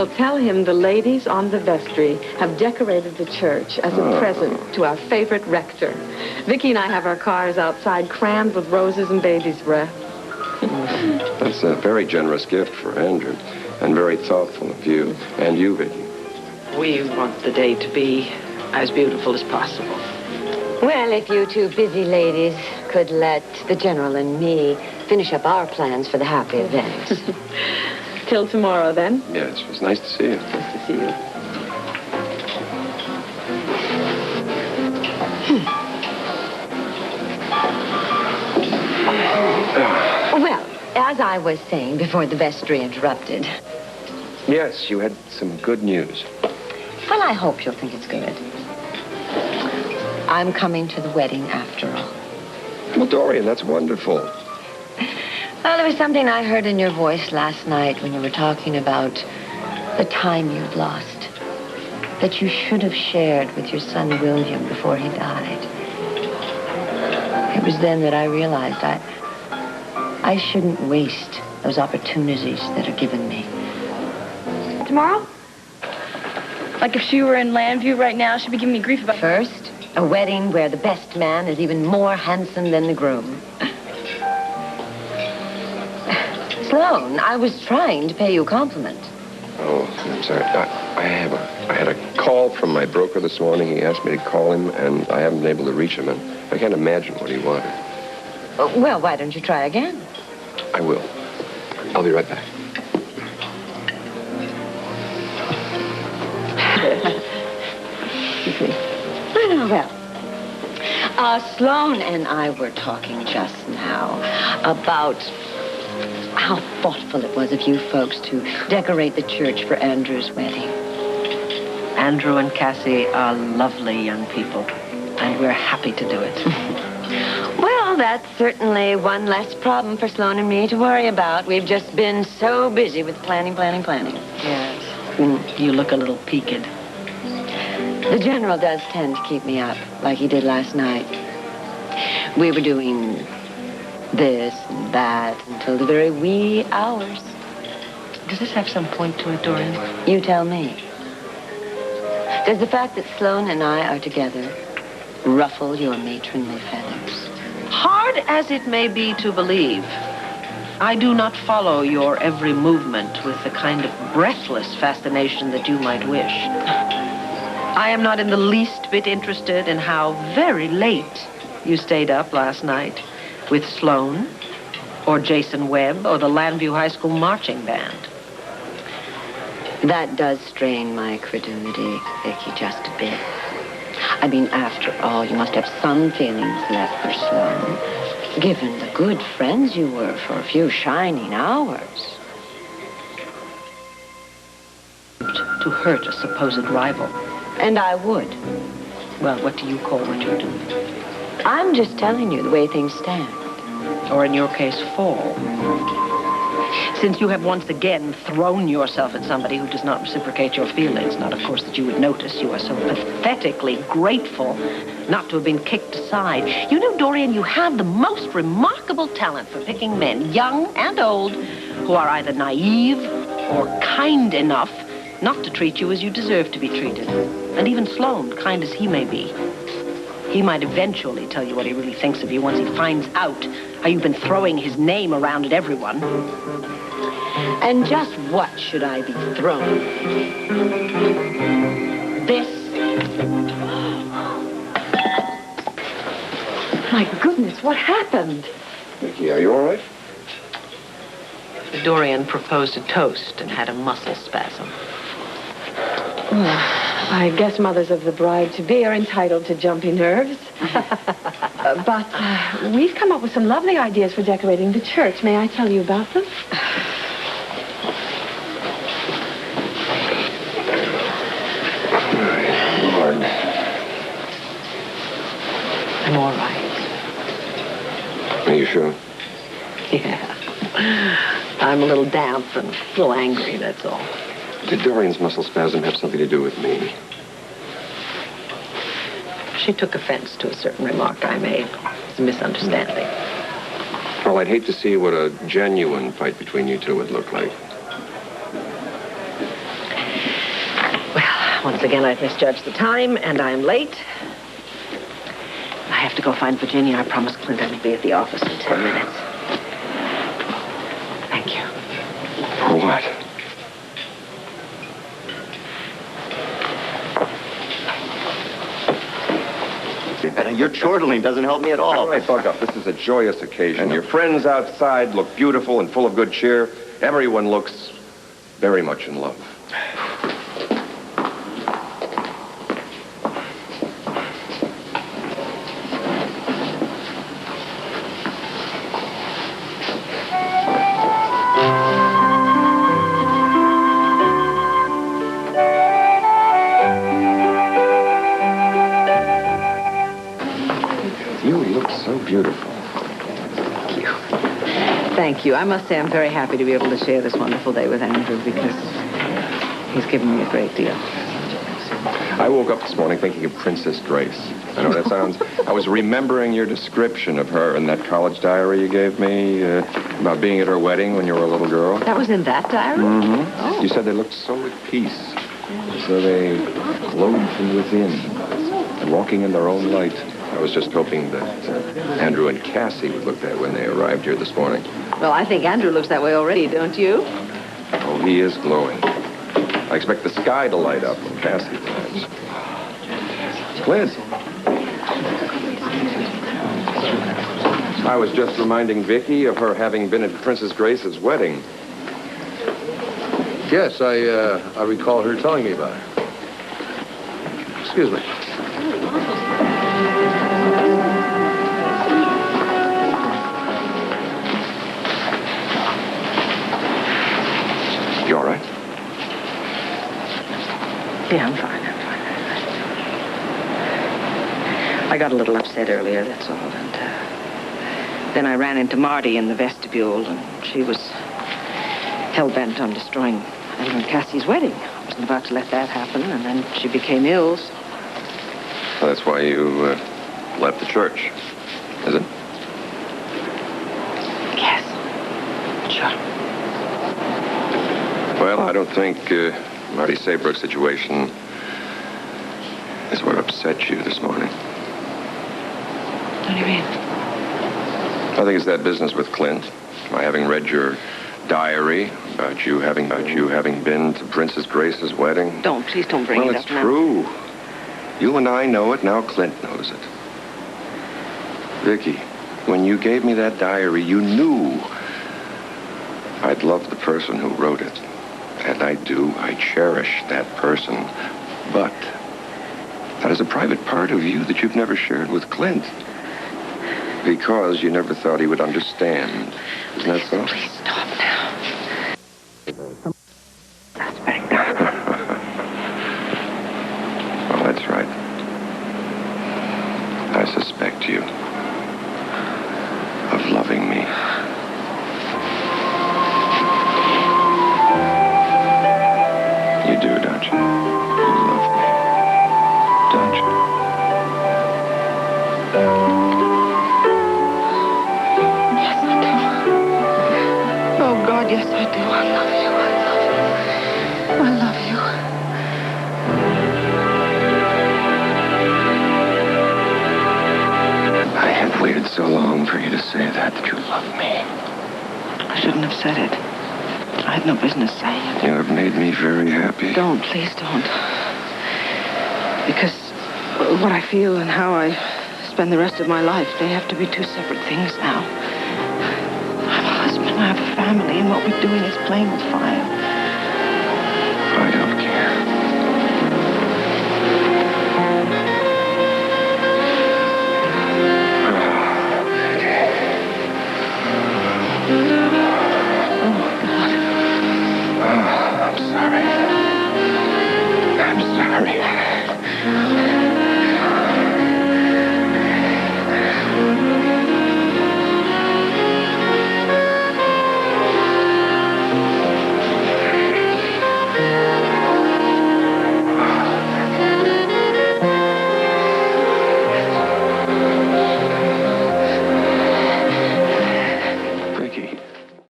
I'll tell him the ladies on the vestry have decorated the church as a present to our favorite rector. Viki and I have our cars outside crammed with roses and baby's breath. That's a very generous gift for Andrew, and very thoughtful of you. And you, Viki. We want the day to be as beautiful as possible. Well, if you two busy ladies could let the General and me finish up our plans for the happy event. Till tomorrow, then. Yes, it was nice to see you. Nice to see you. Well, as I was saying before the vestry interrupted. Yes, you had some good news. Well, I hope you'll think it's good. I'm coming to the wedding after all. Well, Dorian, that's wonderful. Well, there was something I heard in your voice last night when you were talking about the time you'd lost, that you should have shared with your son William before he died. It was then that I realized I shouldn't waste those opportunities that are given me. Tomorrow? Like if she were in Landview right now, she'd be giving me grief about... First, a wedding where the best man is even more handsome than the groom. Sloan, I was trying to pay you a compliment. Oh, I'm sorry. I had a call from my broker this morning. He asked me to call him, and I haven't been able to reach him, and I can't imagine what he wanted. Well, why don't you try again? I will. I'll be right back. Excuse me. Well, Sloan and I were talking just now about how thoughtful it was of you folks to decorate the church for Andrew's wedding. Andrew and Cassie are lovely young people, and we're happy to do it. Well, that's certainly one less problem for Sloan and me to worry about. We've just been so busy with planning. Yes. You look a little peaked. The General does tend to keep me up, like he did last night. We were doing this and that until the very wee hours. Does this have some point to it, Dorian? You tell me. Does the fact that Sloan and I are together ruffle your matronly feathers? Hard as it may be to believe, I do not follow your every movement with the kind of breathless fascination that you might wish. I am not in the least bit interested in how very late you stayed up last night with Sloan, or Jason Webb, or the Landview High School marching band. That does strain my credulity, Viki, just a bit. I mean, after all, you must have some feelings left for Sloan, given the good friends you were for a few shining hours. To hurt a supposed rival. And I would. Well, what do you call what you do? I'm just telling you the way things stand. Or in your case, fall. Since you have once again thrown yourself at somebody who does not reciprocate your feelings, not, of course, that you would notice, you are so pathetically grateful not to have been kicked aside. You know, Dorian, you have the most remarkable talent for picking men, young and old, who are either naive or kind enough not to treat you as you deserve to be treated. And even Sloan, kind as he may be, he might eventually tell you what he really thinks of you once he finds out how you've been throwing his name around at everyone. And just what should I be throwing? This? My goodness, what happened? Viki, are you all right? Dorian proposed a toast and had a muscle spasm. I guess mothers of the bride-to-be are entitled to jumpy nerves. But we've come up with some lovely ideas for decorating the church. May I tell you about them? Lord. I'm all right. Are you sure? Yeah. I'm a little damp and a little angry, that's all. Did Dorian's muscle spasm have something to do with me? She took offense to a certain remark I made. It's a misunderstanding. Well, I'd hate to see what a genuine fight between you two would look like. Once again, I've misjudged the time, and I'm late. I have to go find Virginia. I promised Clint I'd be at the office in 10 minutes. Thank you. For what? Your chortling doesn't help me at all. All right, Buck-up. This is a joyous occasion. Your friends outside look beautiful and full of good cheer. Everyone looks very much in love. Beautiful. Thank you. Thank you. I must say I'm very happy to be able to share this wonderful day with Andrew because he's given me a great deal. I woke up this morning thinking of Princess Grace. I know that sounds... I was remembering your description of her in that college diary you gave me about being at her wedding when you were a little girl. That was in that diary? Mm-hmm. Oh. You said they looked so at peace. So they glowed from within and walking in their own light. I was just hoping that Andrew and Cassie would look that way when they arrived here this morning. Well, I think Andrew looks that way already, don't you? Oh, he is glowing. I expect the sky to light up when Cassie arrives. Clint. I was just reminding Viki of her having been at Princess Grace's wedding. Yes, I recall her telling me about it. Excuse me. You all right? Yeah, I'm fine. I got a little upset earlier, that's all. And then I ran into Marty in the vestibule, and she was hell-bent on destroying Andrew and Cassie's wedding. I wasn't about to let that happen, and then she became ill. So That's why you left the church, is it? yes, sure. Well, I don't think Marty Saybrook's situation is what upset you this morning. What do you mean? I think it's that business with Clint. My having read your diary about you having been to Princess Grace's wedding. Please don't bring it up now. Well, it's true. You and I know it, now Clint knows it. Viki, when you gave me that diary, you knew I'd love the person who wrote it. And I do. I cherish that person. But that is a private part of you that you've never shared with Clint. Because you never thought he would understand. Isn't that so? Please stop now. Suspect. Well, that's right. I suspect you of loving me. You do, don't you? You love me, don't you? Yes, I do. Oh, God, yes, I do. I love you. I love you. I have waited so long for you to say that you love me. I shouldn't have said it. I had no business saying it. You have made me very happy. Don't, please don't. Because what I feel and how I spend the rest of my life, they have to be two separate things now. I have a husband, I have a family, and what we're doing is playing with fire.